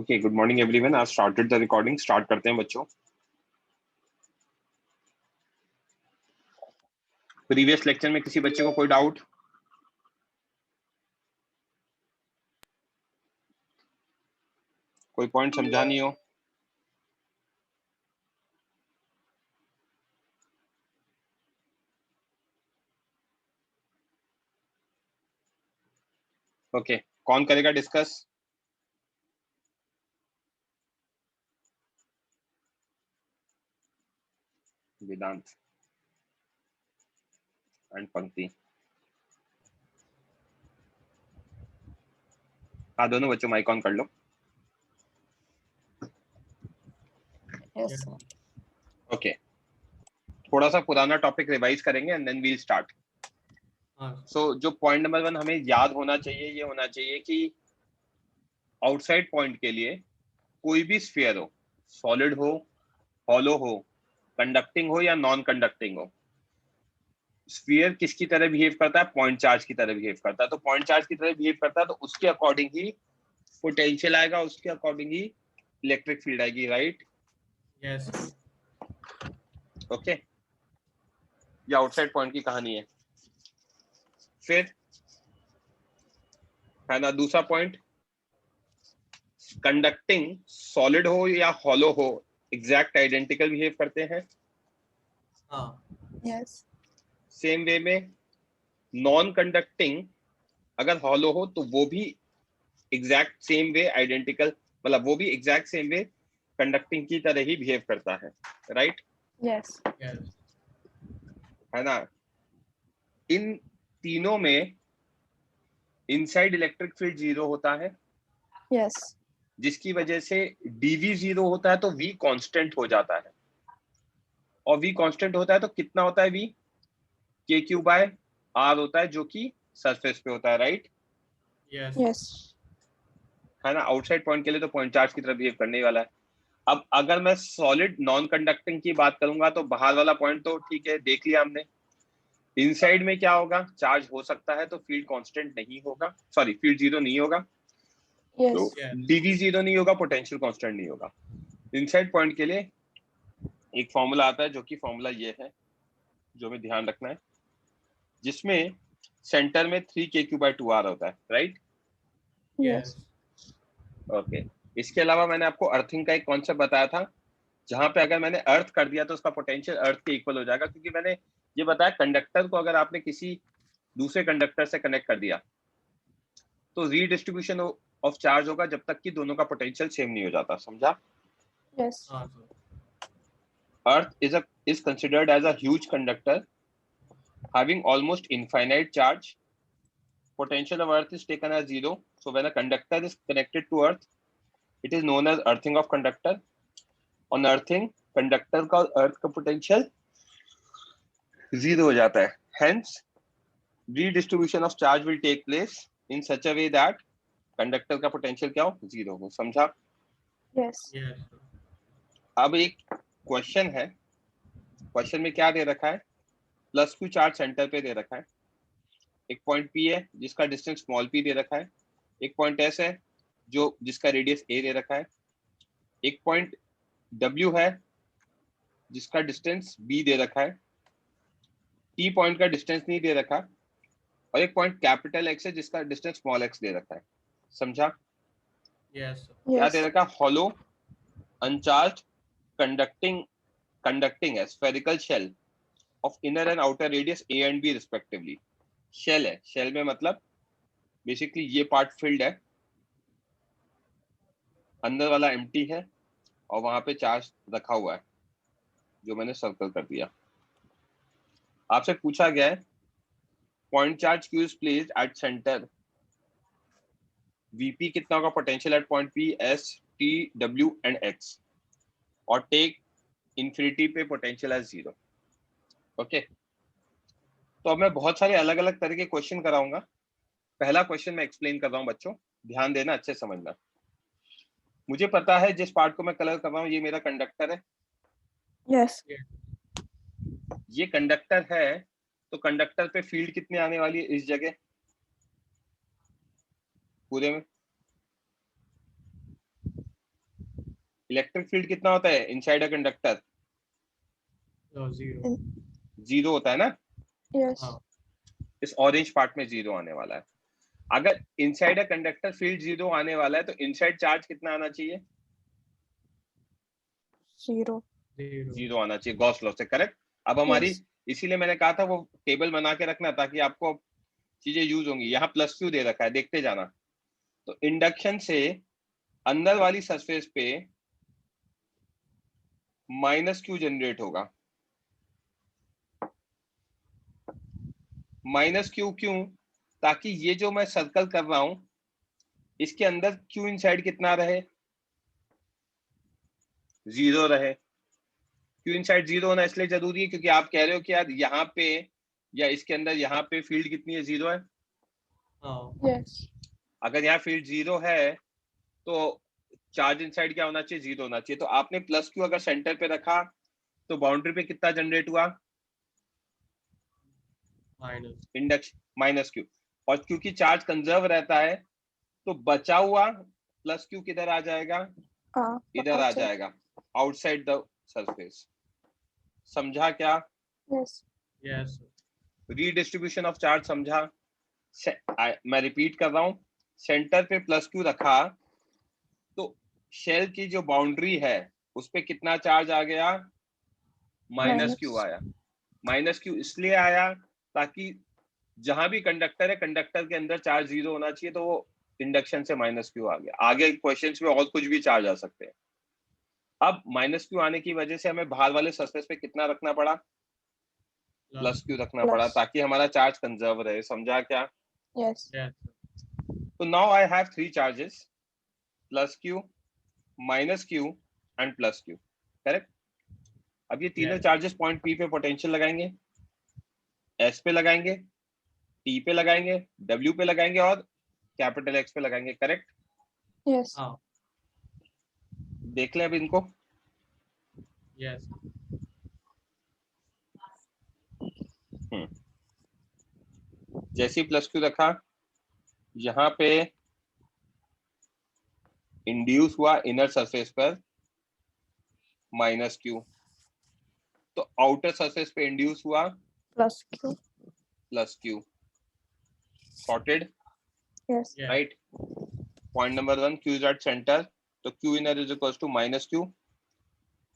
Okay, good morning everyone. आज started the recording. Start करते हैं बच्चों। प्रीवियस लेक्चर में किसी बच्चे को कोई डाउट? कोई पॉइंट समझा नहीं हो? ओके, कौन करेगा डिस्कस? वेदांत एंड पंक्ति। हाँ, दोनों बच्चों माइक ऑन कर लो। Yes, sir. ओके, थोड़ा सा पुराना टॉपिक रिवाइज करेंगे एंड देन वील स्टार्ट। सो जो पॉइंट नंबर 1 हमें याद होना चाहिए, ये होना चाहिए कि आउटसाइड पॉइंट के लिए कोई भी स्फीयर हो, सॉलिड हो, हॉलो हो, कंडक्टिंग हो या नॉन कंडक्टिंग हो, स्फीयर किसकी तरह बिहेव करता है? पॉइंट चार्ज की तरह बिहेव करता है। तो पॉइंट चार्ज की तरह बिहेव करता है तो उसके अकॉर्डिंग ही पोटेंशियल आएगा, उसके अकॉर्डिंग ही इलेक्ट्रिक फील्ड आएगी। राइट? यस। ओके, ये आउटसाइड पॉइंट की कहानी है। फिर है ना दूसरा पॉइंट, कंडक्टिंग सॉलिड हो या हॉलो हो, एग्जैक्ट आइडेंटिकल बिहेव करते हैं। Yes. सेम वे में नॉन कंडक्टिंग अगर हॉलो हो तो वो भी एग्जैक्ट सेम वे आइडेंटिकल, मतलब वो भी एग्जैक्ट सेम वे कंडक्टिंग की तरह ही बिहेव करता है। राइट? Yes. है ना? इन तीनों में इनसाइड इलेक्ट्रिक फील्ड 0 होता है, Yes. जिसकी वजह से डीवी 0 होता है तो वी कांस्टेंट हो जाता है। और वी कांस्टेंट होता है तो कितना होता है? वी के क्यू बाय आर होता है, जो कि सरफेस पे होता है। राइट? Yes. है ना? आउटसाइड पॉइंट के लिए तो पॉइंट चार्ज की तरह बिहेव करने ही वाला है। अब अगर मैं सॉलिड नॉन कंडक्टिंग की बात करूंगा तो बाहर वाला पॉइंट तो ठीक है, देख लिया हमने। इनसाइड में क्या होगा? चार्ज हो सकता है तो फील्ड कांस्टेंट नहीं होगा, सॉरी फील्ड 0 नहीं होगा, Yes. तो डीवी 0 नहीं होगा, पोटेंशियल कांस्टेंट नहीं होगा। इनसाइड पॉइंट के लिए एक फॉर्मूला आता है, जो कि फॉर्मूला ये है, जो हमें ध्यान रखना है, जिसमें सेंटर में 3k⁴/2r होता है। राइट? Yes. ओके, इसके अलावा मैंने आपको अर्थिंग का एक कॉन्सेप्ट बताया था, जहां पे अगर मैंने अर्थ कर दिया तो उसका पोटेंशियल अर्थ के इक्वल हो जाएगा, क्योंकि मैंने ये बताया कंडक्टर को अगर आपने किसी दूसरे कंडक्टर से कनेक्ट कर दिया तो रीडिस्ट्रीब्यूशन ऑफ चार्ज होगा जब तक कि दोनों का पोटेंशियल सेम नहीं हो जाता। समझा? Yes. Earth is considered as a huge conductor having almost infinite charge. Potential of Earth is taken as 0. So when a conductor is connected to Earth, it is known as earthing of conductor. On earthing, conductor का Earth का potential 0 हो जाता है. Hence, redistribution of charge will take place in such a way that conductor का potential क्या हो? 0 हो। समझा? Yes. अब एक क्वेश्चन है, क्वेश्चन में क्या दे रखा है? +Q चार्ज सेंटर पे दे रखा है, एक पॉइंट P है जिसका डिस्टेंस स्मॉल p दे रखा है, एक पॉइंट S है जो जिसका रेडियस a दे रखा है, एक पॉइंट W है जिसका डिस्टेंस b दे रखा है, T पॉइंट का डिस्टेंस नहीं दे रखा, और एक पॉइंट कैपिटल X है जिसका डिस्टेंस स्मॉल x दे रखा है। समझा? क्या दे रखा? Hollow अनचार्ज conducting a spherical shell of inner and outer radius a and b respectively. Shell है, शेल में मतलब बेसिकली ये पार्ट फिल्ड है, अंदर वाला एम्प्टी है और वहां पे चार्ज रखा हुआ है जो मैंने सर्कल कर दिया। आपसे पूछा गया है point charge Q is placed at center, Vp कितना होगा potential at point P, S, T, W and X, और टेक इंफिनिटी पे पोटेंशियल एज 0। ओके, तो अब मैं बहुत सारे अलग अलग तरह के क्वेश्चन कराऊंगा। पहला क्वेश्चन मैं एक्सप्लेन कर रहा हूं बच्चों, ध्यान देना, अच्छे समझना। मुझे पता है जिस पार्ट को मैं कलर कर रहा हूं ये मेरा कंडक्टर है। Yes. ये कंडक्टर है तो कंडक्टर पे फील्ड कितनी आने वाली है इस जगह पूरे में? इलेक्ट्रिक फील्ड कितना होता है inside a conductor? Zero. Zero होता है ना, Yes. हाँ। इस ऑरेंज पार्ट में जीरो आने वाला है। अगर inside a conductor field zero आने वाला है तो इनसाइड चार्ज कितना आना चाहिए? 0. जीरो आना चाहिए, गॉस लॉ से, करेक्ट। अब हमारी Yes. इसीलिए मैंने कहा था वो टेबल बना के रखना ताकि आपको चीजें यूज होंगी। यहाँ प्लस क्यू दे रखा है, देखते जाना। तो इंडक्शन से अंदर वाली सरफेस पे माइनस क्यू जनरेट होगा। माइनस क्यू क्यों? ताकि ये जो मैं सर्कल कर रहा हूं इसके अंदर क्यू इनसाइड कितना रहे? जीरो रहे। क्यू इनसाइड जीरो होना इसलिए जरूरी है क्योंकि आप कह रहे हो कि यार यहाँ पे या इसके अंदर यहाँ पे फील्ड कितनी है? जीरो है। Yes. अगर यहाँ फील्ड जीरो है तो चार्ज इनसाइड क्या होना चाहिए? जीरो होना चाहिए। तो आपने प्लस क्यू अगर सेंटर पे रखा तो बाउंड्री पे कितना जनरेट हुआ? Induction minus Q. और क्योंकि चार्ज कंजर्व रहता है तो बचा हुआ प्लस क्यू किधर आ जाएगा? इधर आ outside. जाएगा, आउटसाइड द सरफेस। समझा क्या? Yes. Yes. Redistribution of charge समझा? मैं रिपीट कर रहा हूं, सेंटर पे प्लस क्यू रखा तो शेल की जो बाउंड्री है उस पे कितना चार्ज आ गया? माइनस क्यू आया। माइनस क्यू इसलिए आया ताकि जहां भी कंडक्टर है कंडक्टर के अंदर चार्ज जीरो होना चाहिए, तो वो इंडक्शन से माइनस क्यू आ गया। आगे क्वेश्चंस में और कुछ भी चार्ज आ सकते हैं। अब माइनस क्यू आने की वजह से हमें बाहर वाले सरफेस पे कितना रखना पड़ा? प्लस क्यू रखना पड़ा ताकि हमारा चार्ज कंजर्व रहे। समझा क्या? Yes. तो now I have three charges, plus Q, minus Q and plus Q, correct. अब ये तीनों चार्जेस पॉइंट पी पे पोटेंशियल लगाएंगे, एस पे लगाएंगे, टी पे लगाएंगे, डब्ल्यू पे लगाएंगे और कैपिटल एक्स पे लगाएंगे, करेक्ट। Yes. देख लें अब इनको। यस। जैसे ही प्लस क्यू रखा यहाँ पे इंड्यूस हुआ इनर सरफेस पर माइनस क्यू, तो आउटर सरफेस पे इंड्यूस हुआ Plus Q. Plus Q. Sorted, Yes. Right. Point number one, Q is at centre, तो Q inner is equal to minus Q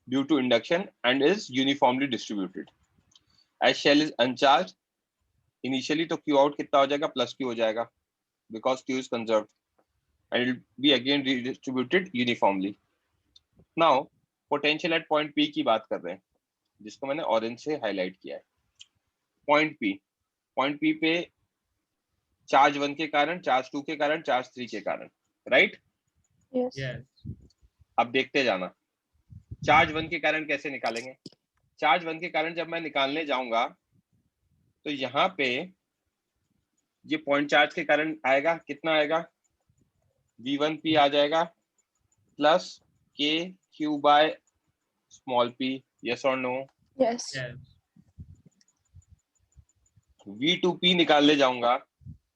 due to induction and is uniformly distributed. As shell is uncharge initially, तो Q out कितना हो जाएगा? Plus Q हो जाएगा because Q is conserved and it will be again redistributed uniformly. Now potential at point P की बात कर रहे हैं जिसको मैंने ऑरेंज से हाईलाइट किया है। पॉइंट P पे चार्ज 1 के कारण, चार्ज 2 के कारण, चार्ज 3 के कारण, राइट। Yes. अब देखते जाना चार्ज 1 के कारण कैसे निकालेंगे। चार्ज 1 के कारण जब मैं निकालने जाऊंगा तो यहाँ पे ये पॉइंट चार्ज के कारण आएगा, कितना आएगा? V1P आ जाएगा प्लस के Q by small p, yes or no? Yes. V2P निकालने जाऊंगा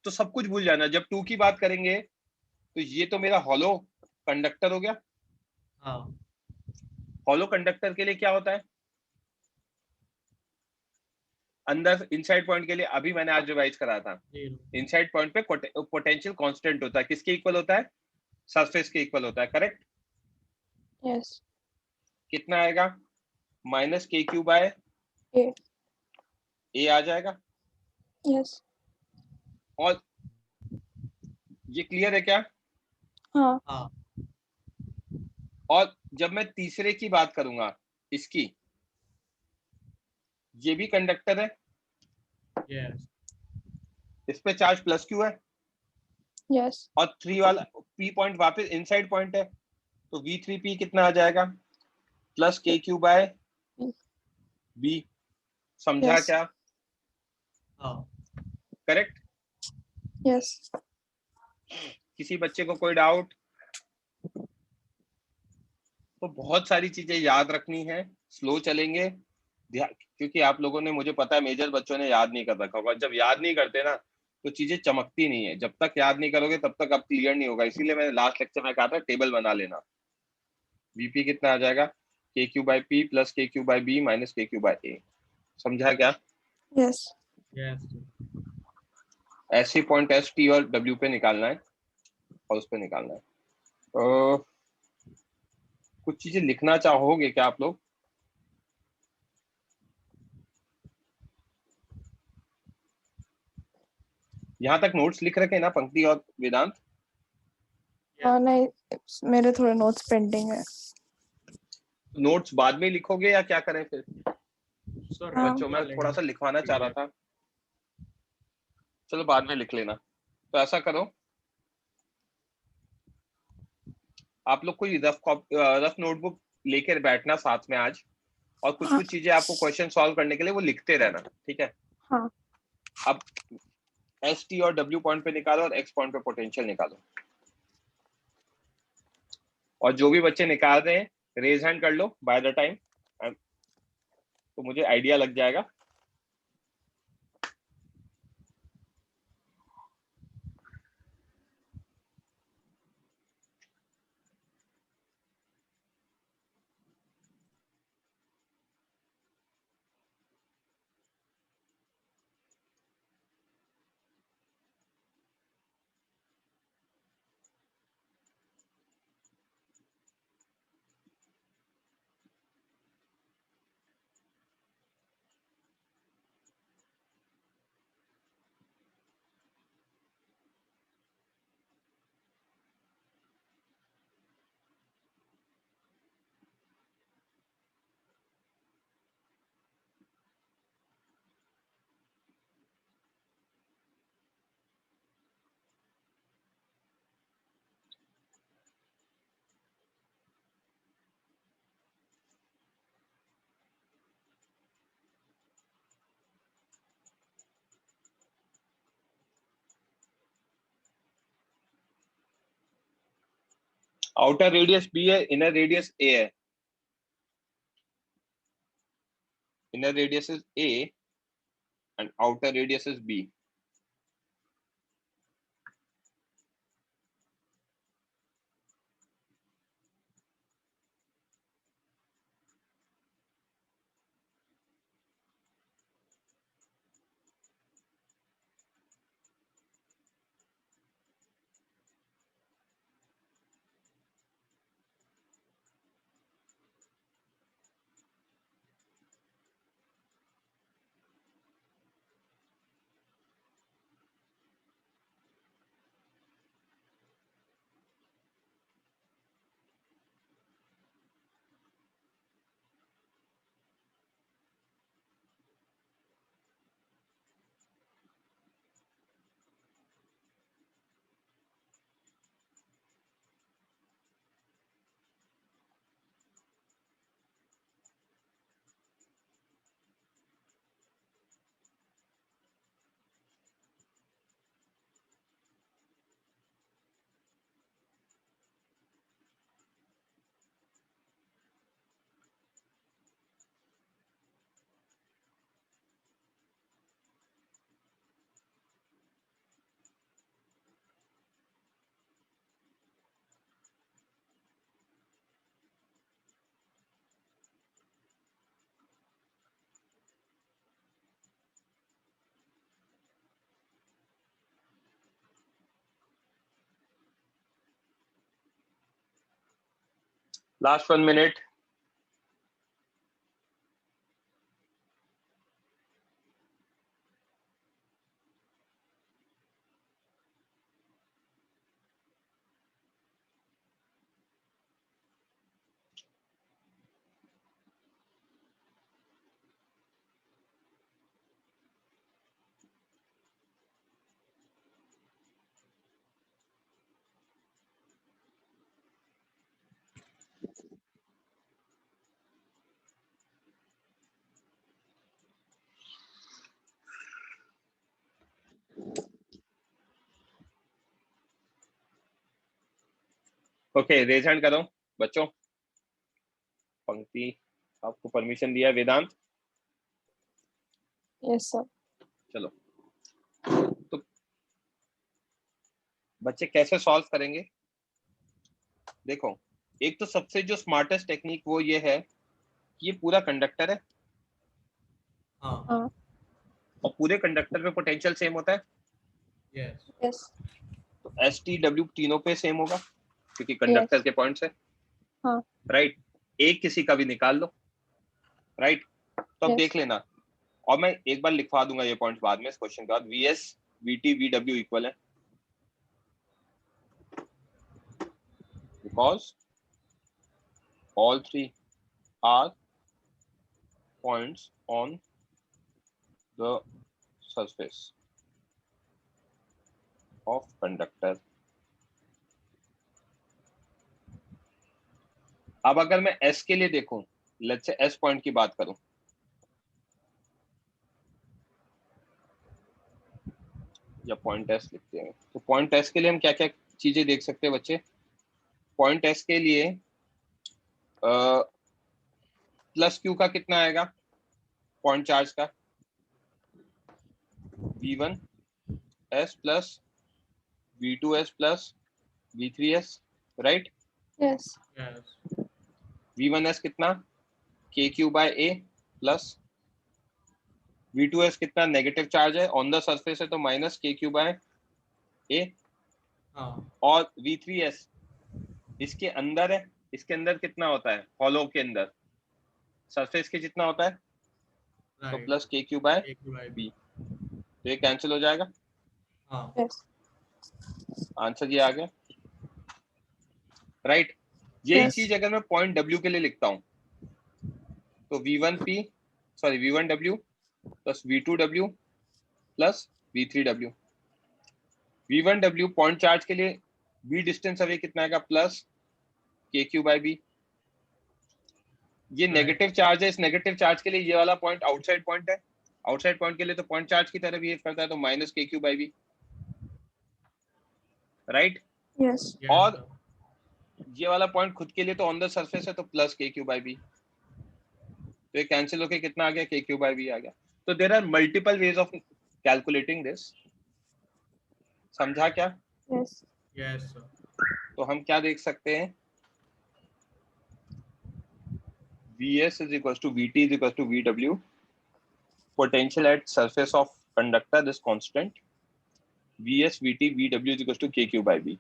तो सब कुछ भूल जाना। जब 2 की बात करेंगे तो ये तो मेरा हॉलो कंडक्टर हो गया। हॉलो कंडक्टर के लिए क्या होता है अंदर? इनसाइड पॉइंट के लिए अभी मैंने आज रिवाइज करा था, इनसाइड पॉइंट पे पोटेंशियल कांस्टेंट होता है। किसके इक्वल होता है? सरफेस के इक्वल होता है, करेक्ट। Yes. कितना आएगा? माइनस के क्यू बाय A. ए आ जाएगा। Yes. और ये क्लियर है क्या? हाँ. और जब मैं तीसरे की बात करूंगा, इसकी, ये भी कंडक्टर है, इस पे चार्ज प्लस क्यू है। Yes. और 3 वाला पी पॉइंट वापस इनसाइड पॉइंट है, तो V3P कितना आ जाएगा? प्लस के क्यू बाय बी। समझा Yes. क्या? करेक्ट। Yes. किसी बच्चे को कोई डाउट? तो बहुत सारी चीजें याद रखनी है, स्लो चलेंगे क्योंकि आप लोगों ने, मुझे पता है मेजर बच्चों ने याद नहीं कर रखा होगा। जब याद नहीं करते ना तो चीजें चमकती नहीं है। जब तक याद नहीं करोगे तब तक अब क्लियर नहीं होगा। इसीलिए मैंने लास्ट लेक्चर में कहा था टेबल बना लेना। VP कितना आ जाएगा, KQ/P plus KQ/B minus KQ/A। समझा क्या? Yes. Yes. ऐसे पॉइंट S, T और W पे निकालना है और उस पे निकालना है। कुछ चीजें लिखना चाहोगे क्या आप लोग? यहाँ तक नोट्स लिख रखे हैं ना पंक्ति और वेदांत? हाँ नहीं, मेरे थोड़े नोट्स पेंडिंग है। नोट्स बाद में लिखोगे या क्या करें फिर? Sir, हाँ। बच्चों, मैं थोड़ा सा लिखवाना चाह रहा था। चलो बाद में लिख लेना। तो ऐसा करो, आप लोग कोई रफ नोटबुक लेकर बैठना साथ में आज, और कुछ हाँ। कुछ चीजें आपको क्वेश्चन सॉल्व करने के लिए वो लिखते रहना, ठीक है? हाँ। अब एस, टी और डब्ल्यू पॉइंट पे निकालो और एक्स पॉइंट पे पोटेंशियल निकालो। और जो भी बच्चे निकाल रहे हैं रेज हैंड कर लो बाय द टाइम, तो मुझे आइडिया लग जाएगा। आउटर रेडियस बी है, इनर रेडियस ए है। Inner radius is A and outer radius is B. Last 1 minute. Okay, raise hand करो बच्चों। पंक्ति, आपको परमिशन दिया वेदांत। Yes sir. चलो, तो बच्चे कैसे सॉल्व करेंगे? देखो, एक तो सबसे जो स्मार्टेस्ट टेक्निक वो ये है कि ये पूरा कंडक्टर है हाँ हाँ और पूरे कंडक्टर पे पोटेंशियल सेम होता है, यस यस तो एस टी डब्ल्यू तीनों पे सेम होगा क्योंकि कंडक्टर के पॉइंट्स है, हाँ राइट। एक किसी का भी निकाल लो, राइट। तो अब यस देख लेना, और मैं एक बार लिखवा दूंगा ये पॉइंट बाद में इस क्वेश्चन के बाद। V S V T V W equal है because all three are points on the surface of conductor। अब अगर मैं S के लिए देखूं, लेट्स से S पॉइंट की बात करूं, या पॉइंट S लिखते हैं, तो पॉइंट S के लिए हम क्या क्या चीजें देख सकते हैं बच्चे। पॉइंट S के लिए प्लस Q का कितना आएगा पॉइंट चार्ज का, V1 S plus V2 S plus V3 S, right. Yes yes V1 S कितना KQ by A plus V2S कितना नेगेटिव चार्ज है ऑन द सरफेस है तो माइनस KQ बाय A, हाँ और V3S इसके अंदर है, इसके अंदर कितना होता है हॉलो के अंदर सरफेस के जितना होता है, तो राइट प्लस KQ बाय एक बाय B, तो ये कैंसिल हो जाएगा, हाँ यस आंसर ये आ गया, राइट। यही Yes. चीज अगर मैं पॉइंट W के लिए लिखता हूं तो V1W plus V2W plus V3W। V1W point charge के लिए B डिस्टेंस अवे कितना आएगा प्लस KQ बाय B। ये Right. नेगेटिव चार्ज है, इस नेगेटिव चार्ज के लिए ये वाला पॉइंट आउटसाइड पॉइंट है, आउटसाइड पॉइंट के लिए तो पॉइंट चार्ज की तरह बिहेव करता है तो minus KQ by B, right. Yes. yes और sir. ये वाला पॉइंट खुद के लिए तो ऑन द सरफेस है तो प्लस KQ बाय B, तो ये कैंसिल होके कितना आ गया KQ बाय B आ गया। तो there are multiple ways of calculating this, समझा क्या। Yes. yes sir. तो हम क्या देख सकते हैं, Vs is equals to Vt is equals to Vw, potential at surface of conductor is constant, Vs Vt Vw is equals to KQ by B,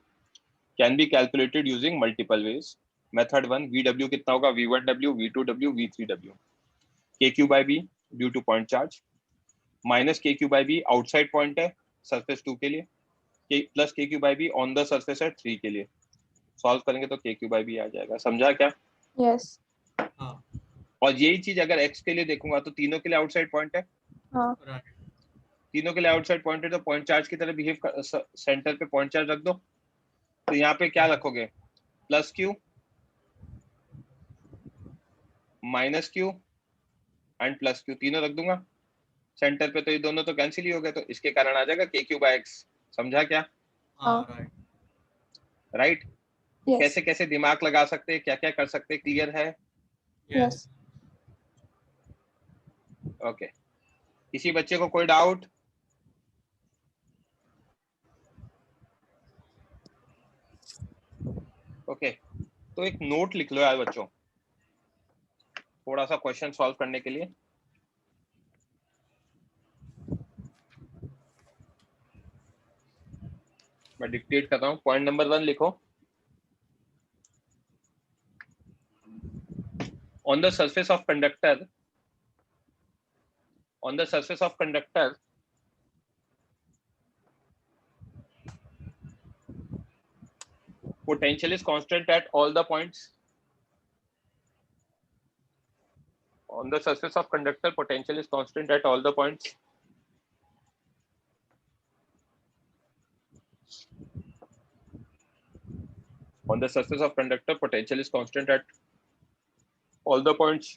can be calculated using multiple ways। Method 1, Vw कितना होगा V1W V2W V3W, KQ by B due to point charge, minus KQ by B outside point है surface 2 के लिए, plus KQ by B on the surface है 3 के लिए, solve करेंगे तो KQ by B आ जाएगा, समझा क्या। Yes. हाँ और यही चीज अगर x के लिए देखूंगा तो तीनों के लिए आउटसाइड पॉइंट है, हाँ right तीनों के लिए आउटसाइड पॉइंट है तो पॉइंट चार्ज की तरह बिहेव कर, सेंटर पे पॉइंट चार्ज रख दो, तो यहाँ पे क्या रखोगे plus Q minus Q and plus Q, तीनों रख दूंगा सेंटर पे, तो ये दोनों तो कैंसिल ही हो गए, तो इसके कारण आ जाएगा KQ बाय X, समझा क्या, हाँ हाँ। right right. तो Yes. कैसे कैसे दिमाग लगा सकते हैं, क्या क्या कर सकते हैं, क्लियर है, yes Yes. ओके। किसी बच्चे को कोई डाउट, ओके। तो एक नोट लिख लो यार बच्चों, थोड़ा सा क्वेश्चन सॉल्व करने के लिए। मैं डिक्टेट कर रहा हूँ, पॉइंट नंबर 1 लिखो, on the surface of conductor, on the surface of conductor potential is constant at all the points, on the surface of conductor potential is constant at all the points, on the surface of conductor potential is constant at all the points,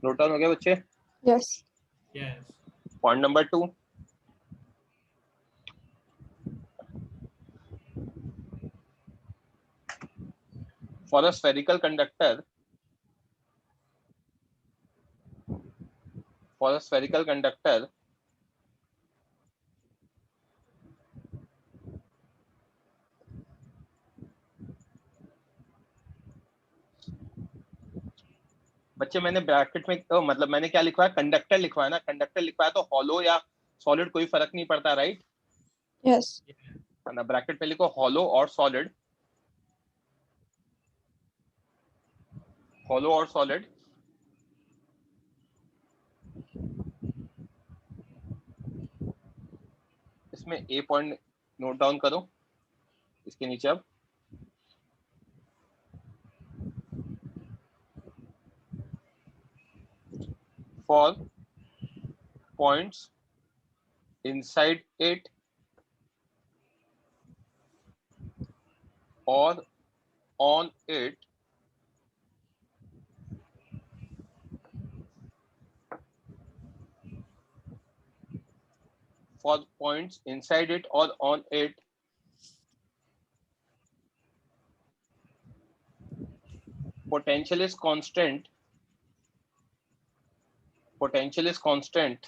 note down हो गया बच्चे। Yes. yes point number 2, for a spherical conductor, बच्चे मैंने bracket में तो मतलब मैंने क्या लिखवाया, कंडक्टर लिखवाया ना, कंडक्टर लिखवाया तो हॉलो या सॉलिड कोई फर्क नहीं पड़ता, राइट? यस ना, ब्रैकेट में लिखो हॉलो और सॉलिड, हॉलो और सॉलिड। इसमें ए पॉइंट नोट डाउन करो, इसके नीचे अब for points inside it or on it, for points inside it or on it, potential is constant, potential is constant,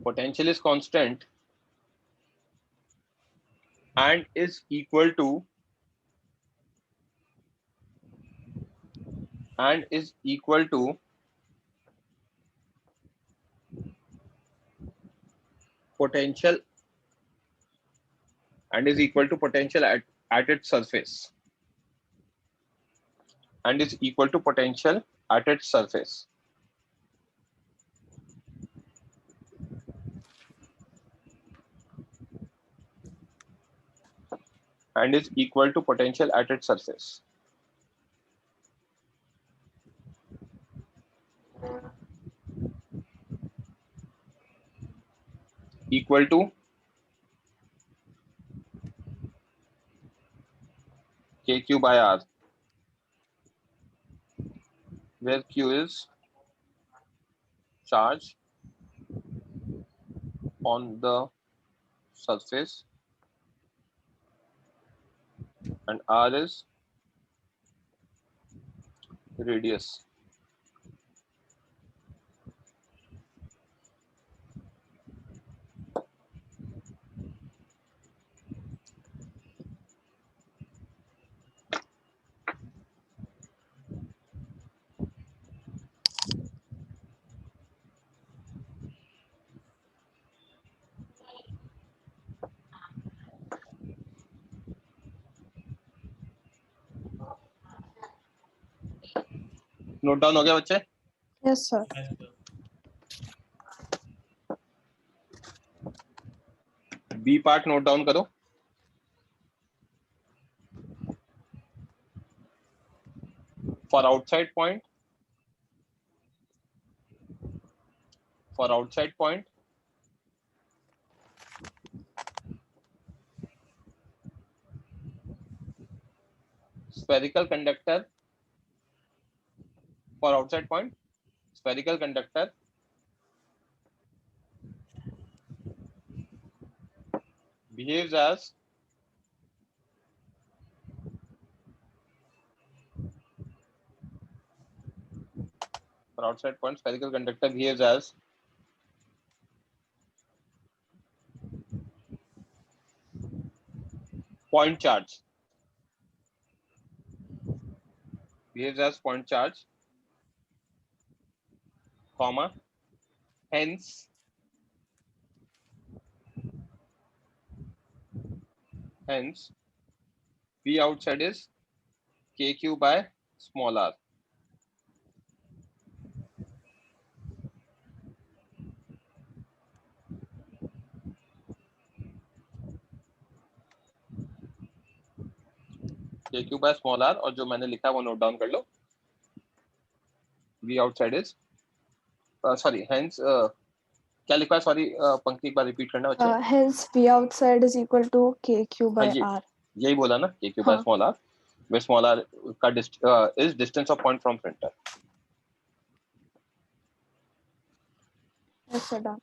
potential is constant and is equal to potential potential at its surface, and is equal to potential at its surface. And is equal to potential at its surface. Equal to KQ by R, where Q is charge on the surface and R is radius. Note down हो गया बच्चे? Yes sir Yes, sir. B part note down करो। For outside point, spherical conductor, for outside point, spherical conductor behaves as for outside point, spherical conductor behaves as point charge, comma, hence V outside is KQ by small r. KQ by small r, और जो मैंने लिखा वो note down कर लो। V outside is sorry, hence क्या लिखा है, sorry पंक्ति एक बार रिपीट करना बच्चे। hence V outside is equal to KQ by R. यही बोला ना, KQ by small r, where small r का is distance of point from center. Yes sir, done.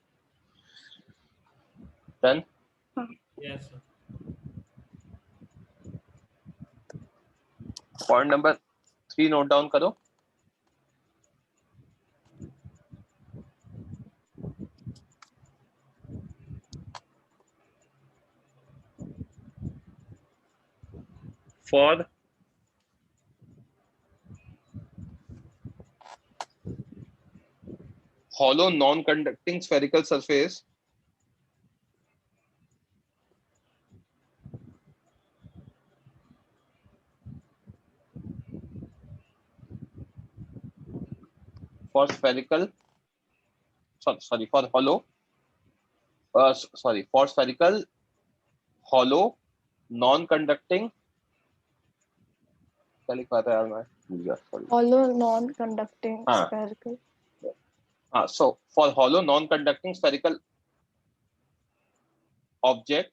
Then Yes, sir. Point number 3 note down करो। For hollow non-conducting spherical surface for spherical sorry for hollow sorry for spherical hollow non-conducting क्या लिखा था यार मैं भूल गया sorry hollow non-conducting हाँ spherical. हाँ so for hollow non-conducting spherical object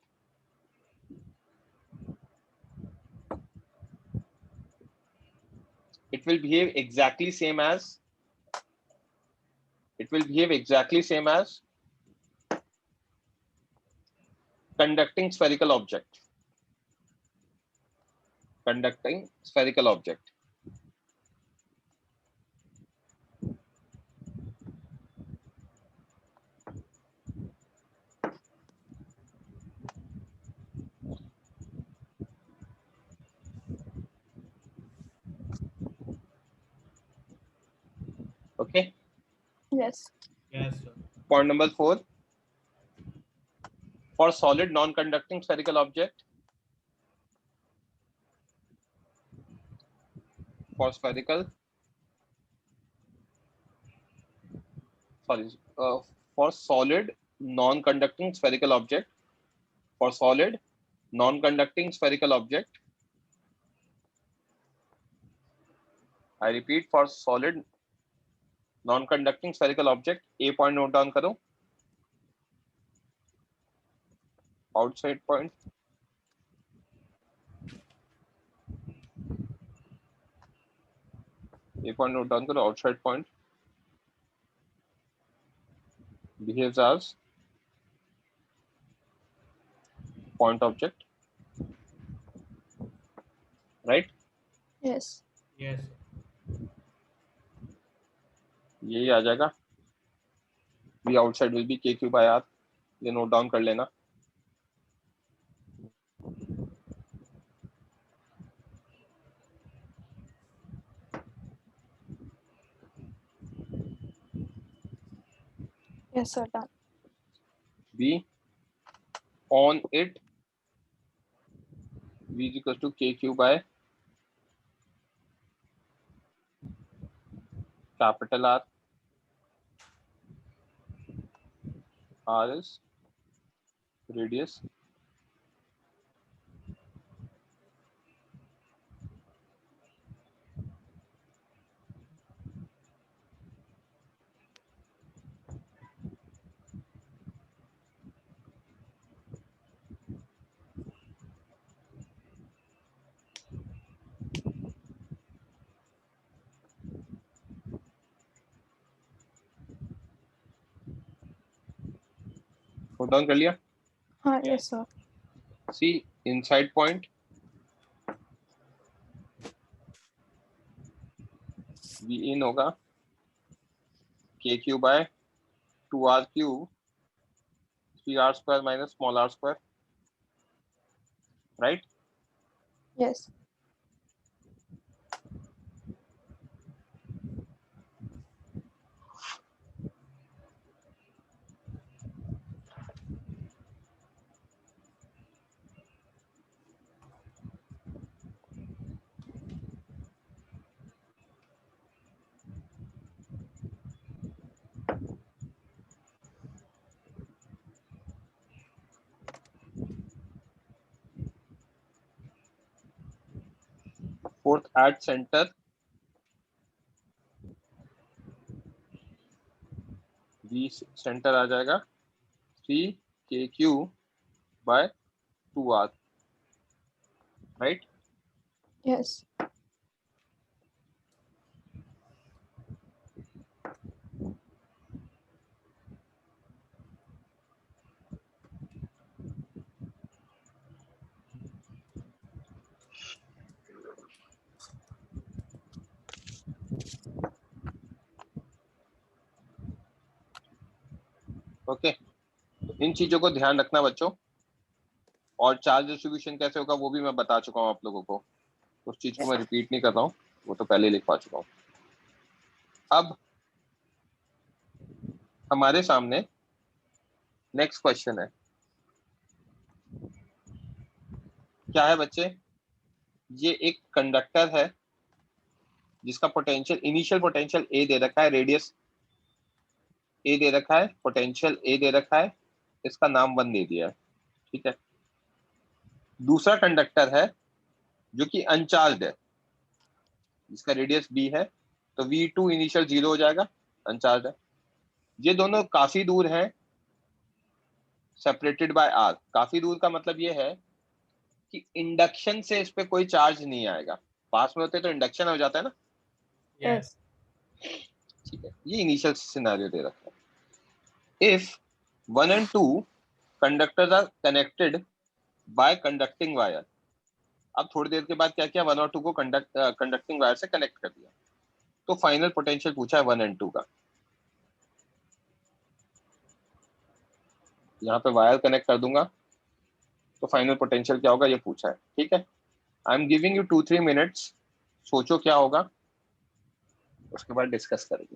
it will behave exactly same as conducting spherical object. Okay. Yes. Yes, sir. Point number 4. For solid non-conducting spherical object, for solid non-conducting spherical object, I repeat, for solid non-conducting spherical object, A point note down करो, outside point, A point note down करो, outside point behaves as point object, right? Yes. Yes, sir. यही आ जाएगा। V outside will be KQ by R, ये note down कर लेना। Yes, sir. Done. V on it, V is equals to KQ by capital R. R is radius. Note down कर लिया? हाँ, yes, sir. See inside point, V in होगा KQ by 2R cube 3R square minus small r square, right? Yes. Fourth, at center, V center आ जाएगा 3KQ by 2R, right? Yes. Okay, इन चीजों को ध्यान रखना बच्चों। और चार्ज डिस्ट्रीब्यूशन कैसे होगा वो भी मैं बता चुका हूँ आप लोगों को, उस चीज को मैं रिपीट नहीं कर रहा हूँ, वो तो पहले लिखवा चुका हूँ। अब हमारे सामने नेक्स्ट क्वेश्चन है, क्या है बच्चे? ये एक कंडक्टर है जिसका पोटेंशियल, इनिशियल पोटेंशियल ए दे रखा है, रेडियस ए दे रखा है, पोटेंशियल ए दे रखा है, इसका नाम 1 दे दिया है, ठीक है। दूसरा कंडक्टर है जो कि अनचार्ज है, जिसका रेडियस बी है, तो V2 इनिशियल 0 हो जाएगा, अनचार्ज है। ये दोनों काफी दूर हैं, सेपरेटेड बाय आर। काफी दूर का मतलब ये है कि इंडक्शन से इस पे कोई चार्ज नहीं आएगा, पास में होते तो इंडक्शन हो जाता है ना। Yes. ठीक है, ये इनिशियल सिनेरियो दे रखा है। If 1 and 2 conductors are connected by conducting wire. अब थोड़ी देर के बाद क्या किया, 1 और 2 को कंडक्टिंग वायर से कनेक्ट कर दिया, तो फाइनल पोटेंशियल पूछा है 1 and 2 का। यहाँ पे वायर कनेक्ट कर दूंगा तो फाइनल पोटेंशियल क्या होगा ये पूछा है, ठीक है। I am giving you 2-3 minutes, सोचो क्या होगा, उसके बाद डिस्कस करेंगे।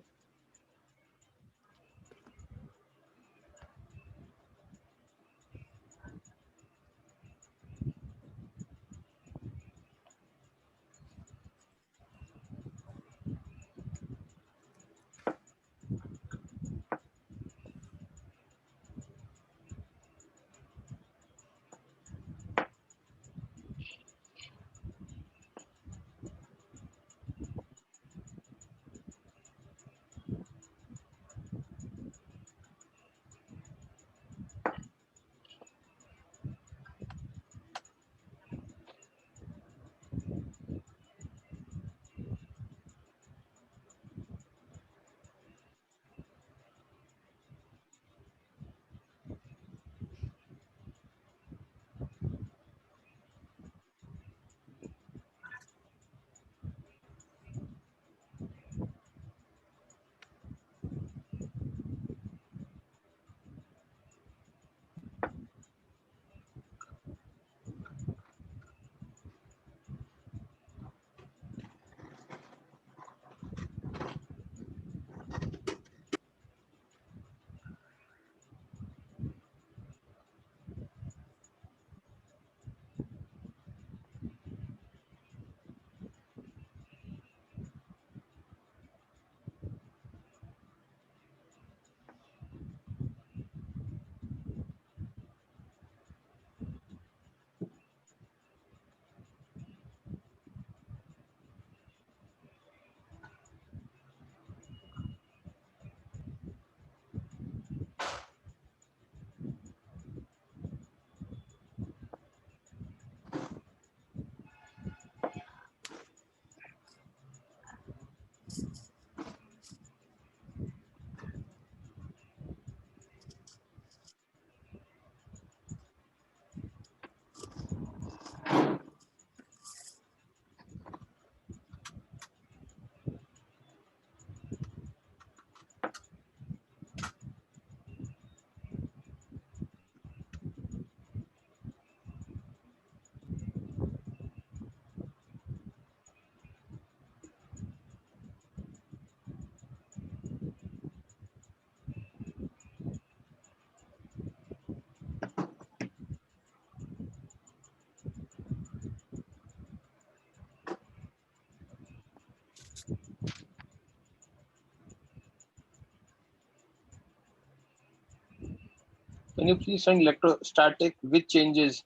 Can you please send electrostatic with changes?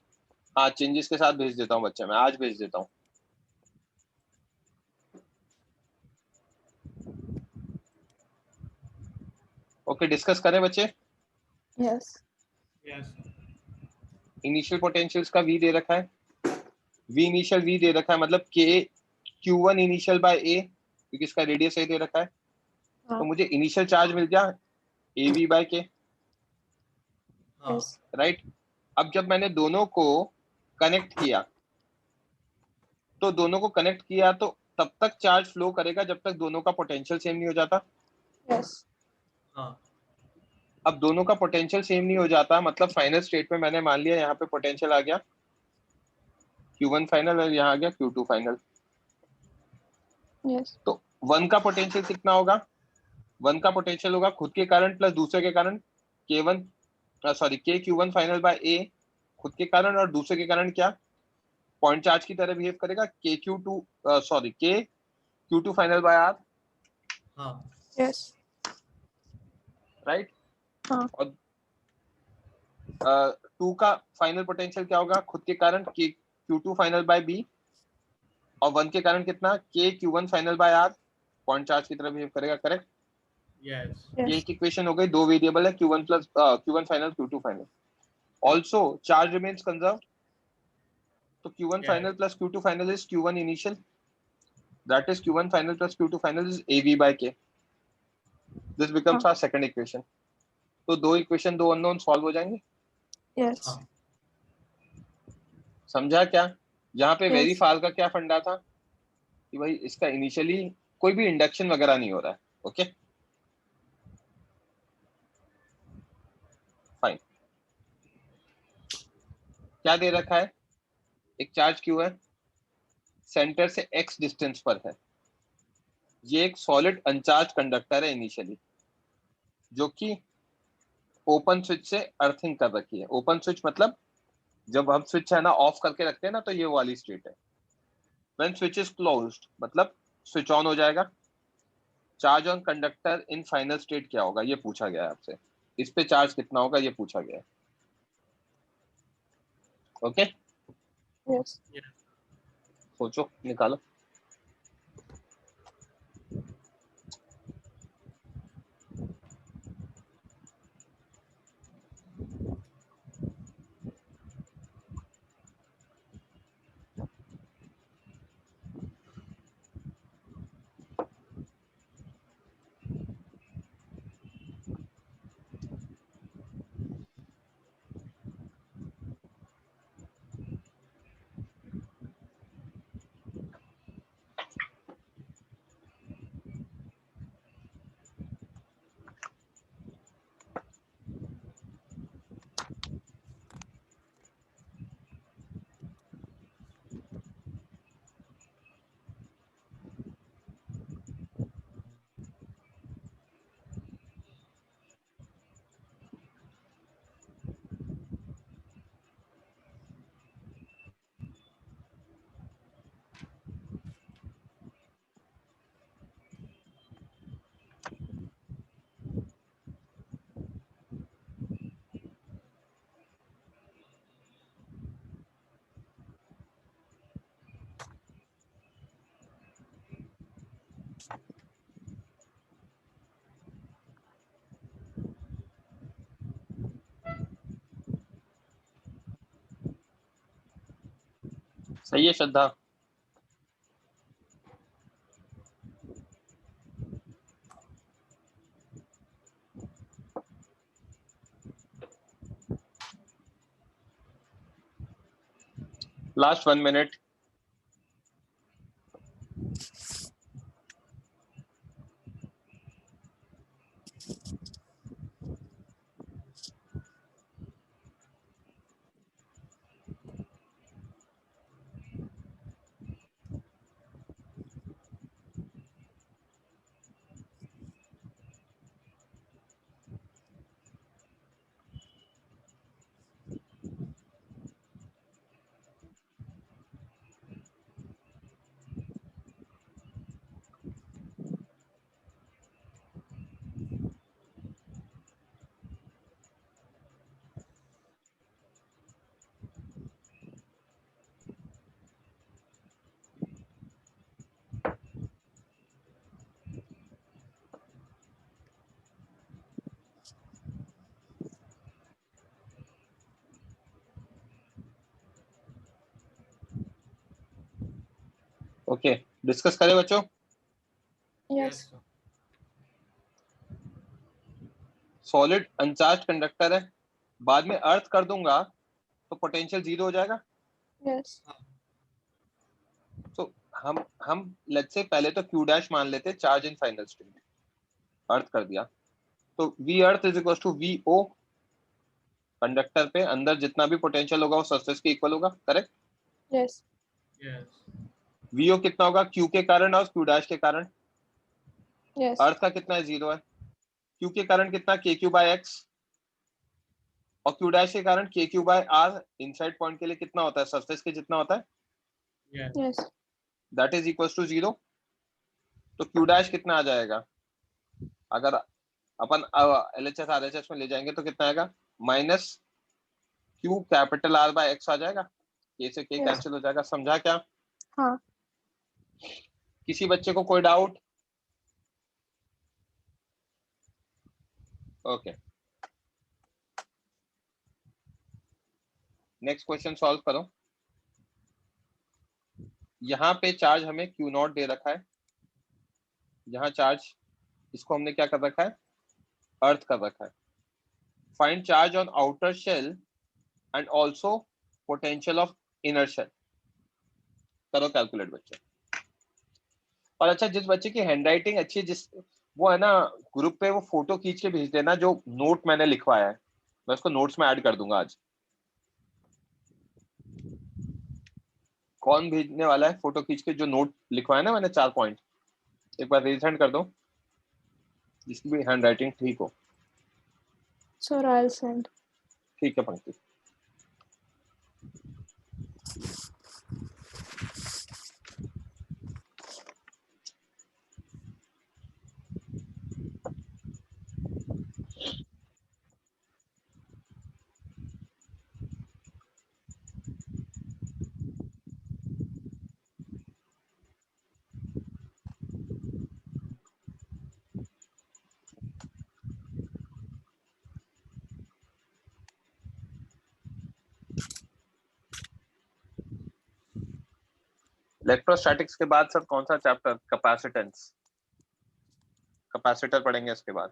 हाँ, चेंजेस के साथ भेज देता हूँ बच्चे, मैं आज भेज देता हूँ। ओके, डिस्कस करें बच्चे। यस। Yes. इनिशियल पोटेंशियल्स का V दे रखा है, V इनिशियल V दे रखा है, मतलब K Q1 initial bye A, क्योंकि इसका रेडियस A दे रखा है, हाँ। तो मुझे इनिशियल चार्ज मिल गया AV बाय K, हाँ. यस। राइट। अब जब मैंने दोनों को कनेक्ट किया, तो दोनों को कनेक्ट किया तो तब तक चार्ज फ्लो करेगा जब तक दोनों का पोटेंशियल सेम नहीं हो जाता। यस। हाँ. अब दोनों का पोटेंशियल सेम नहीं हो जाता, मतलब फाइनल स्टेट में मैंने मान लिया यहाँ पे पोटेंशियल आ गया Q1 फाइनल और यहाँ आ गया Q2 फाइनल। यस तो 1 का पोटेंशियल कितना होगा? 1 का पोटेंशियल होगा खुद के कारण प्लस दूसरे के कारण K1 sorry KQ1 final bye A, खुद के कारण और दूसरे के कारण क्या पॉइंट चार्ज की तरह बिहेव करेगा KQ2 sorry KQ2 final by R, हाँ यस राइट। हाँ और 2 का फाइनल पोटेंशियल क्या होगा? खुद के कारण KQ2 फाइनल बाय B और 1 के कारण कितना KQ1 final by R, point charge की तरह बिहेव करेगा, करेक्ट। यस ये यस एक इक्वेशन हो गई, दो वेरिएबल है Q1 plus Q1 final Q2 final. Also charge remains conserve, तो Q1 final plus Q2 final is Q1 initial, that is Q1 final plus Q2 final is AV by K, this becomes our second equation. तो दो equation दो unknown solve हो जाएंगे। Yes हाँ समझा क्या? यहाँ पे वेरी Yes. फाल का क्या फंडा था कि भाई इसका इनिशियली कोई भी इंडक्शन वगैरह नहीं हो रहा है, ओके फाइन। क्या दे रखा है? एक चार्ज क्यू है, सेंटर से x डिस्टेंस पर है, ये एक सॉलिड अनचार्ज कंडक्टर है इनिशियली, जो कि ओपन स्विच से अर्थिंग कर रखी है। ओपन स्विच मतलब जब हम स्विच है ना ऑफ करके रखते हैं ना, तो ये वाली स्टेट है। व्हेन स्विच इज क्लोज्ड मतलब स्विच ऑन हो जाएगा। Charge on conductor in final state क्या होगा ये पूछा गया है आपसे, इस पे चार्ज कितना होगा ये पूछा गया है, ओके Yes. सोचो निकालो। सही है Shraddha. Last 1 minute. Okay discuss करें बच्चों। Yes. सॉलिड अनचार्ज कंडक्टर है, बाद में अर्थ कर दूंगा तो पोटेंशियल जीरो हो जाएगा। Yes. तो हम लेट्स से पहले तो Q डैश मान लेते, charge in final state, earth कर दिया। तो V earth is equal to V O, conductor पे अंदर जितना भी पोटेंशियल होगा वो सरफेस के इक्वल होगा, correct? Yes. Yes. V O कितना होगा? क्यू के कारण और क्यू डैश के कारण। Yes. अर्थ का कितना है? 0 है। क्यू के कारण कितना? के क्यू बाय एक्स, और क्यू डैश के कारण K Q by R. Inside point के लिए कितना होता है? सरफेस के जितना होता है, Yes. Yes. That is equal to 0। तो क्यू डैश कितना आ जाएगा? अगर अपन एलएचएस आरएचएस में ले जाएंगे तो कितना आएगा? Minus Q capital R by X आ जाएगा। के से के Yes. कैंसिल हो जाएगा। समझा क्या? हाँ. किसी बच्चे को कोई doubt? Okay, next question solve करो। यहाँ पे चार्ज हमें क्यू नॉट दे रखा है, यहाँ चार्ज इसको हमने क्या कर रखा है? अर्थ कर रखा है। Find charge on outer shell and also potential of inner shell. करो कैलकुलेट बच्चे। और अच्छा, जिस बच्चे की हैंडराइटिंग अच्छी है, जिस वो है ना, ग्रुप पे वो फोटो खींच के भेज देना जो नोट मैंने लिखवाया है, मैं उसको नोट्स में ऐड कर दूंगा आज। कौन भेजने वाला है फोटो खींच के जो नोट लिखवाया ना मैंने 4 पॉइंट? एक बार रेज हैंड कर दो जिसकी भी हैंडराइटिंग ठीक हो। Sir, I'll send. ठीक है पंक्ति। इलेक्ट्रोस्टैटिक्स के बाद सर कौन सा चैप्टर? कैपेसिटेंस, कैपेसिटर पढ़ेंगे इसके बाद।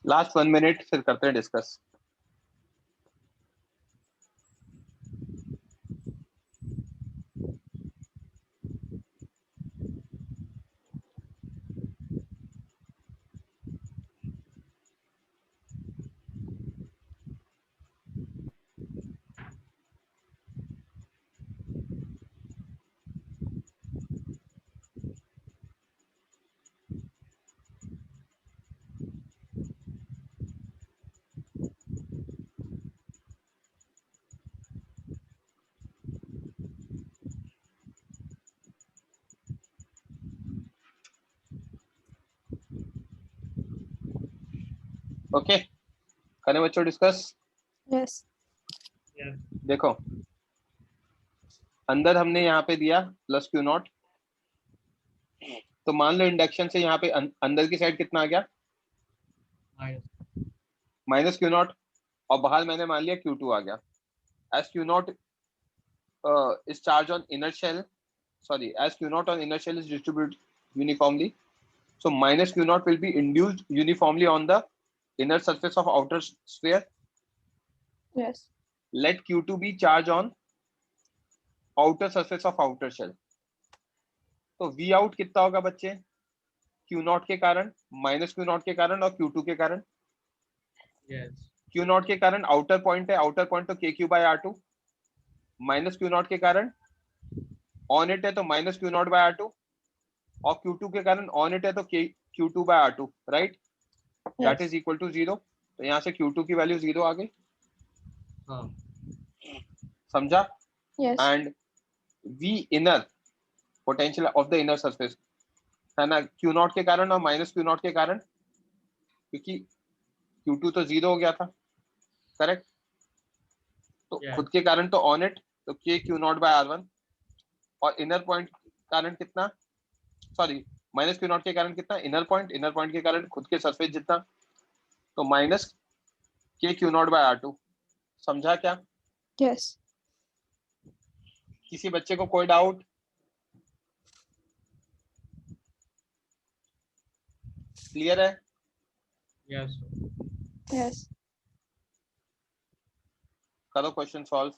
लास्ट 1 मिनट फिर करते हैं डिस्कस। ओके, करें बच्चों डिस्कस? Yes. Yes. देखो अंदर हमने यहाँ पे दिया प्लस क्यू नॉट, तो मान लो इंडक्शन से यहाँ पे अंदर की साइड कितना आ गया Minus. माइनस क्यू नॉट, और बाहर मैंने मान लिया क्यू टू आ गया। As Q not is charge on inner shell, sorry, as q naught on inner shell is distributed uniformly, so minus q naught will be induced uniformly on the inner surface of outer sphere. Yes. Let q2 be charged on outer surface of outer shell. तो v out कितना होगा बच्चे, q naught के कारण, minus q naught के कारण और q2 के कारण। Yes. q naught के कारण आउटर पॉइंट है, आउटर पॉइंट तो kq by r2, minus q naught के कारण ऑन इट है तो minus q naught by r2, और q2 के कारण ऑन इट है तो q2 by r2, right, that Yes. Is equal to zero. तो यहाँ से Q2 की वैल्यू जीरो आ गई, हाँ. समझा। Yes. And V inner potential of the inner surface है ना, Q नॉट के कारण और माइनस Q नॉट के कारण, क्योंकि Q2 तो जीरो हो गया था, करेक्ट, तो Yes. खुद के कारण तो ऑन इट, तो K Q not by R1, और इनर पॉइंट कारण कितना, सॉरी माइनस Q नॉट के कारण कितना, इनर पॉइंट, इनर पॉइंट के कारण खुद के सरफेस जितना, तो minus K Q not by R2। समझा क्या, Yes. किसी बच्चे को कोई डाउट? क्लियर है? Yes. Yes. करो क्वेश्चन सॉल्व।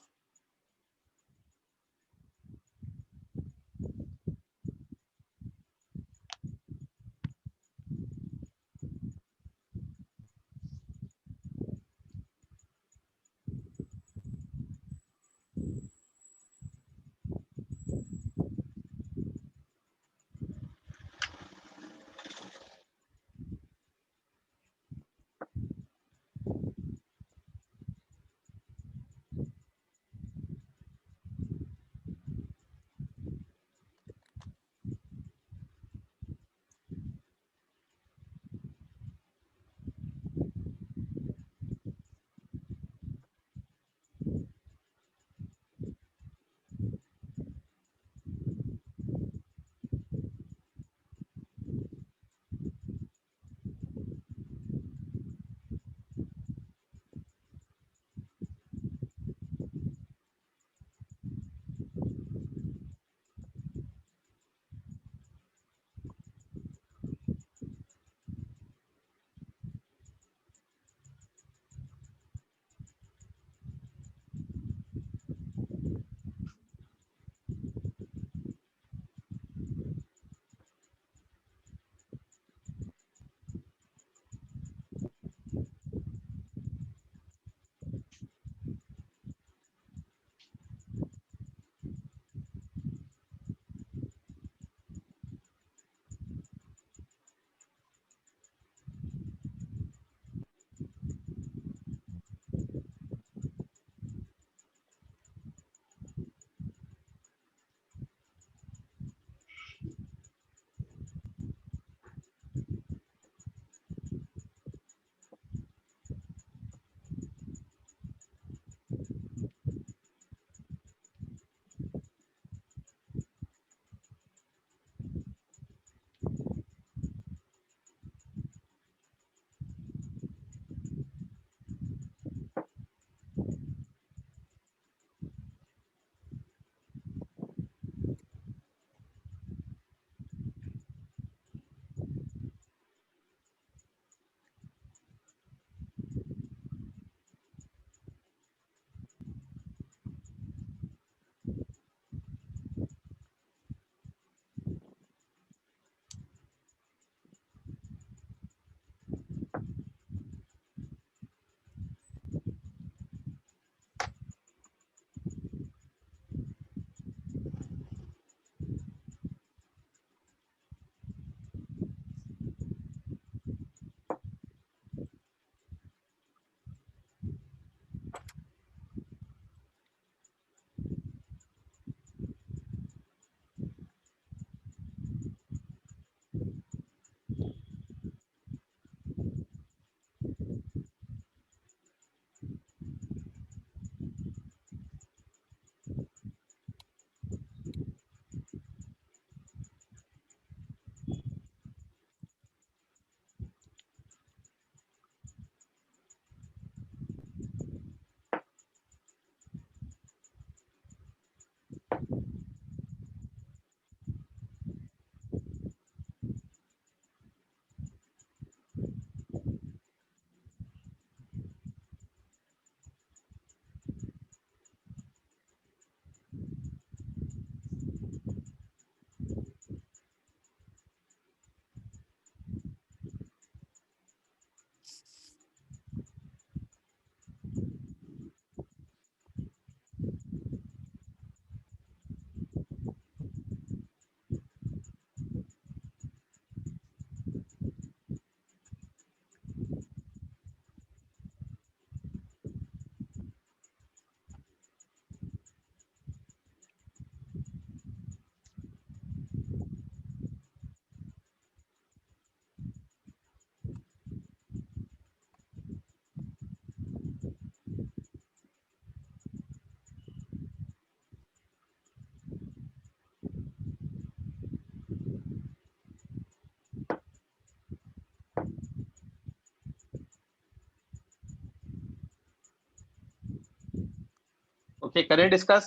ओके, करें डिस्कस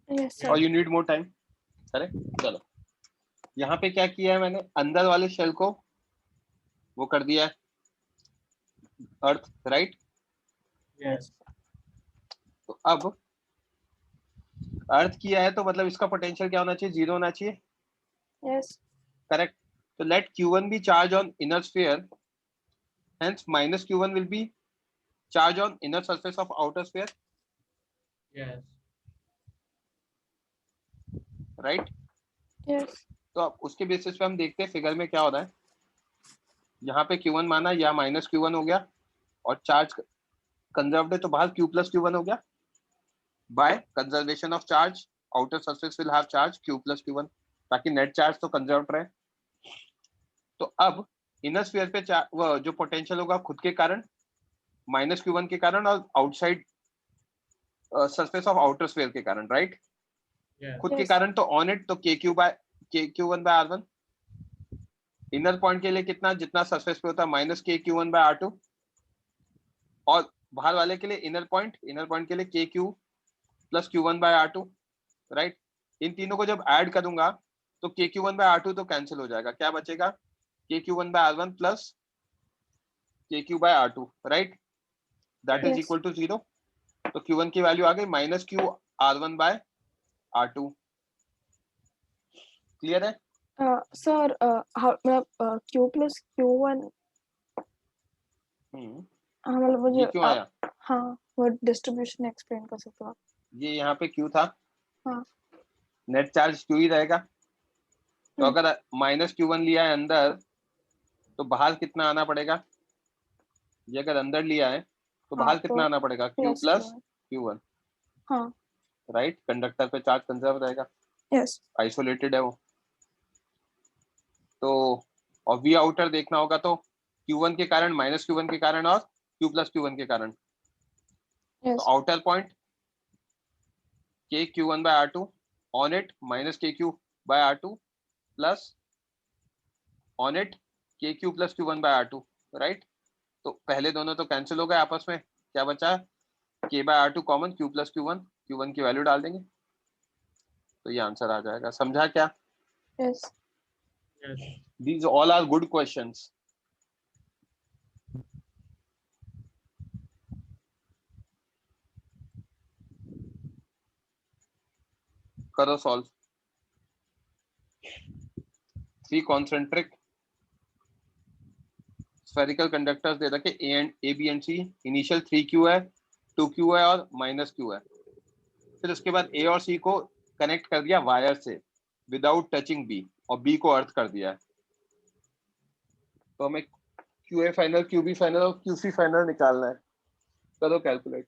Yes, sir. और you need more time? Correct, चलो। यहाँ पे क्या किया है मैंने, अंदर वाले शेल को वो कर दिया है अर्थ, राइट? Yes. तो अब अर्थ किया है तो मतलब इसका पोटेंशियल क्या होना चाहिए? 0 होना चाहिए, Yes. करेक्ट? तो late Q1 be charge on inner sphere, hence minus Q1 will be charge on inner surface of outer sphere, Yes. Right? Yes. तो अब उसके बेसिस पे हम देखते हैं फिगर में क्या हो रहा है। यहाँ पे Q1 माना, या माइनस Q1 हो गया, और चार्ज कंजर्व्ड है तो बाहर Q plus Q1 हो गया। By conservation of charge outer surface will have charge Q plus Q1, ताकि नेट चार्ज तो कंजर्व्ड रहे। तो अब इनर स्फीयर पे वो जो पोटेंशियल होगा खुद के कारण, माइनस Q1 के कारण, और outside surface of outer sphere के कारण, राइट? Yes. खुद के Yes. कारण तो ऑन इट, तो KQ1 by R1। Inner point के लिए कितना, जितना सरफेस पे होता है, माइनस KQ1 बाय R2। और बाहर वाले के लिए इनर पॉइंट के लिए KQ plus Q1 by R2, right? इन तीनों को जब ऐड करूंगा तो KQ1 बाय R2 तो कैंसिल हो जाएगा, क्या बचेगा? KQ1 by R1 plus KQ by R2, right? That is Yes. Equal to 0। तो Q1 की वैल्यू आ गई minus Q R1 by R2। Clear है? Sir, how मतलब Q plus Q1 मतलब मुझे ये क्यों आया? हाँ वो डिस्ट्रीब्यूशन एक्सप्लेन कर सकते हो आप? ये यहाँ पे Q था, हाँ। नेट चार्ज Q ही रहेगा। तो अगर माइनस Q1 लिया है अंदर, तो बाहर कितना आना पड़ेगा? ये अगर अंदर लिया है तो हाँ बाहर तो कितना आना पड़ेगा? Q प्लस प्लस Q1, हाँ। राइट? कंडक्टर पे चार्ज कंजर्व रहेगा, Yes. आइसोलेटेड है वो। तो और वी आउटर देखना होगा तो Q1 के कारण, माइनस Q1 के कारण, और Q प्लस Q1 के कारण। Yes. तो outer point KQ1 by R2, on it minus KQ by R2 plus on it KQ plus Q1 by R2, right? तो पहले दोनों तो कैंसिल हो गए आपस में, क्या बचा? K by R2 common, Q plus Q1 की वैल्यू डाल देंगे तो ये आंसर आ जाएगा। समझा क्या? Yes. Yes. These all are good questions. करो सॉल्व। 3 कॉन्सेंट्रिक स्फेरिकल कंडक्टर्स दे रखे, A B and C। Initial 3Q है, 2Q है और माइनस Q है। फिर उसके बाद A और C को कनेक्ट कर दिया वायर से विदाउट टचिंग B, और B को अर्थ कर दिया है। तो हमें QA फाइनल, QB फाइनल और QC फाइनल निकालना है। करो कैलकुलेट।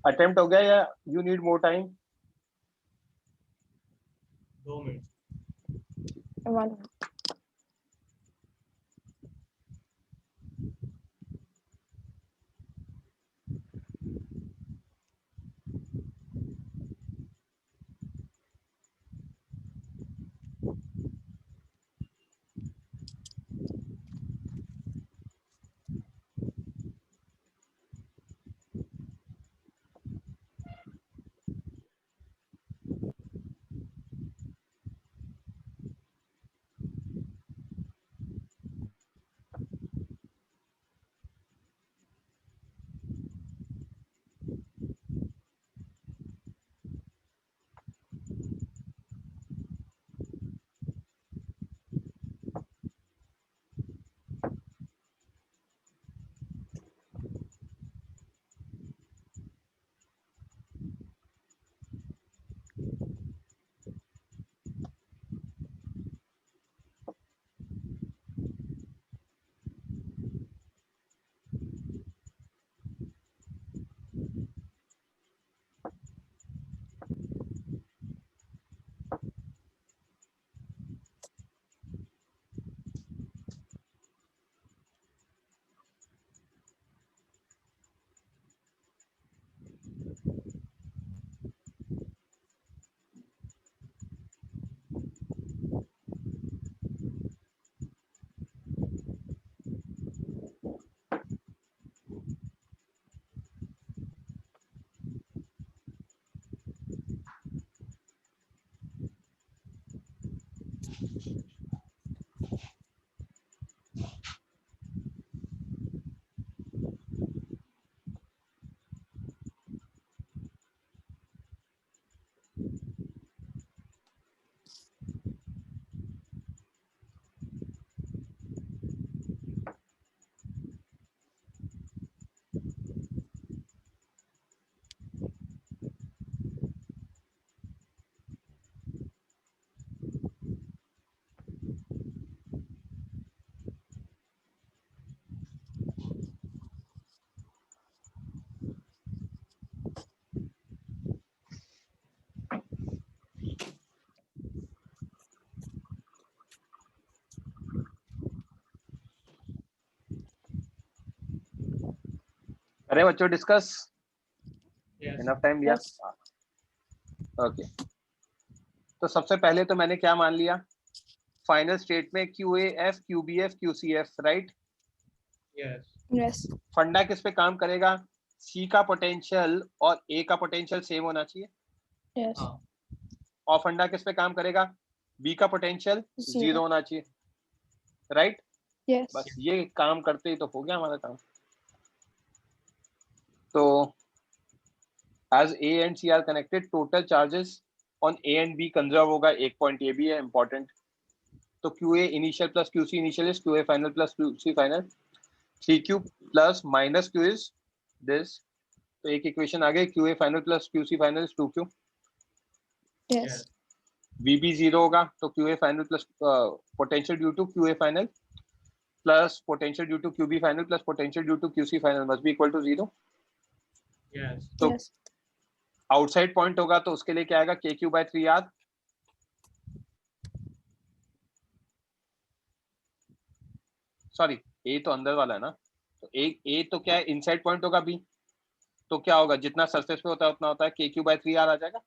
अटेम्प्ट हो गया या यू नीड मोर टाइम? 2 मिनट। 1. अरे बच्चों डिस्कस, यस। इनफ टाइम दिया? Yes. ओके, तो सबसे पहले तो मैंने क्या मान लिया, फाइनल स्टेट में Q A F Q B F Q C F, right? Yes. Yes. फंडा किस पे काम करेगा, सी का पोटेंशियल और ए का पोटेंशियल सेम होना चाहिए, Yes. हाँ। और फंडा किस पे काम करेगा, बी का पोटेंशियल 0 0. होना चाहिए, राइट? Yes. बस ये काम करते ही तो हो गया हमारा काम। तो as A and C are connected, total charges on A and B conserve होगा, एक पॉइंट ये भी है इंपॉर्टेंट। तो QA initial plus QC initial is QA final plus QC final, 3Q plus minus Q is this. तो एक equation आ गई, QA final plus QC final is 2Q। Yes. VB 0 होगा, तो QA final plus potential due to QA final plus potential due to QB final plus potential due to QC final must be equal to 0। Yes. तो Yes. Outside point होगा तो उसके लिए क्या आएगा, KQ/3R। Sorry, ए तो अंदर वाला है ना, तो ए तो क्या है, इनसाइड पॉइंट होगा बी, तो क्या होगा, जितना सरफेस पे होता है उतना होता है, KQ/3R आ जाएगा।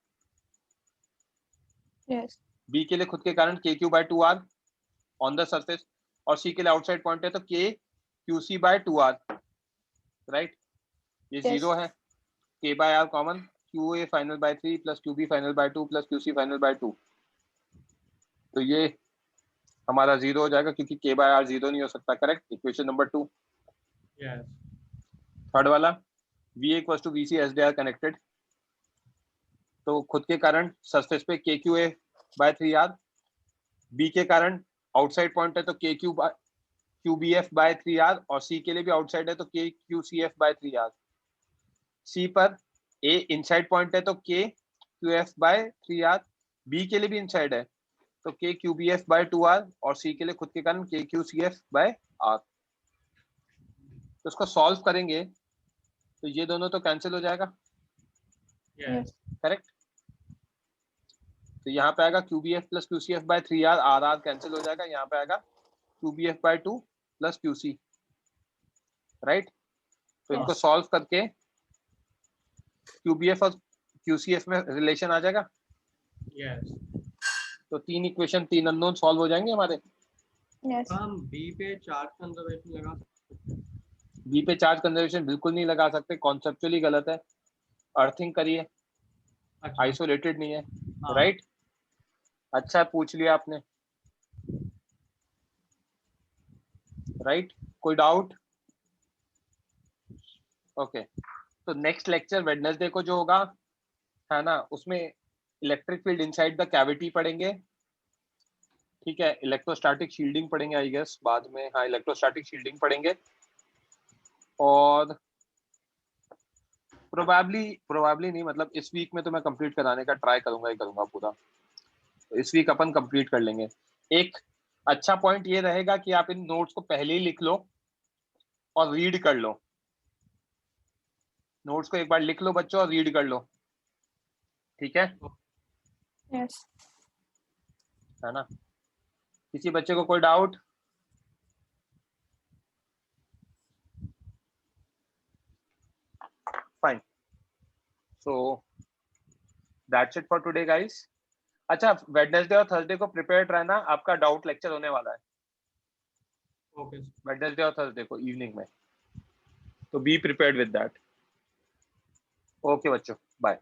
Yes. बी के लिए खुद के कारण KQ/2R ऑन द सरफेस, और सी के लिए आउटसाइड पॉइंट है तो KQC/2R, राइट? ये Yes. 0 है, K/R common, QA final by 3 plus QB final by 2 plus QC final by 2, तो ये हमारा 0 हो जाएगा क्योंकि K/R 0 नहीं हो सकता, correct? Equation number 2। Yes. Third वाला, VA equals to VC as they are connected, तो खुद के कारण सरफेस पे KQA/3R, बी के कारण आउटसाइड पॉइंट है तो QBF/3R, और सी के लिए भी आउटसाइड है तो KQCF/3R। सी पर ए इनसाइड पॉइंट है तो KQF/3R, बी के लिए भी इनसाइड है तो KQBF/2R, और सी के लिए खुद के कारण KQCF/R। तो इसको सॉल्व करेंगे तो ये दोनों तो कैंसिल हो जाएगा, Yes. करेक्ट। तो यहाँ पे आएगा QBF plus QCF by 3R, RR cancel हो जाएगा, यहाँ पे आएगा QBF by 2 plus QC, right. तो इनको Yes. सॉल्व करके QBF और QCF में रिलेशन आ जाएगा। Yes. तो 3 इक्वेशन 3 अननोन सॉल्व हो जाएंगे हमारे। Yes. हम B पे चार्ज कंजर्वेशन लगा सकते हैं। बी पे चार्ज कंजर्वेशन बिल्कुल नहीं लगा सकते, कॉन्सेप्चुअली गलत है। अर्थिंग करिए, अच्छा। आइसोलेटेड नहीं है, हाँ। राइट। अच्छा पूछ लिया आपने, राइट। कोई डाउट? ओके। तो नेक्स्ट लेक्चर वेडनेसडे को जो होगा है ना, उसमें electric field inside the cavity पढ़ेंगे, ठीक है। इलेक्ट्रोस्टैटिक शील्डिंग पढ़ेंगे आई गेस बाद में, हाँ इलेक्ट्रोस्टैटिक शील्डिंग पढ़ेंगे। और प्रोबेबली नहीं, मतलब इस वीक में तो मैं कंप्लीट कराने का ट्राई करूंगा ही करूंगा पूरा, तो इस वीक अपन कंप्लीट कर लेंगे। एक अच्छा पॉइंट ये रहेगा कि आप इन नोट्स को पहले ही लिख लो और रीड कर लो। नोट्स को एक बार लिख लो बच्चों और रीड कर लो, ठीक है। Yes. है ना, किसी बच्चे को कोई doubt? Fine, so that's it for today guys. अच्छा वेडनेसडे और थर्सडे को प्रिपेयर्ड रहना, आपका डाउट लेक्चर होने वाला है ओके। वेडनेसडे और थर्सडे को इवनिंग में, तो be prepared with that. Okay बच्चों, बाय।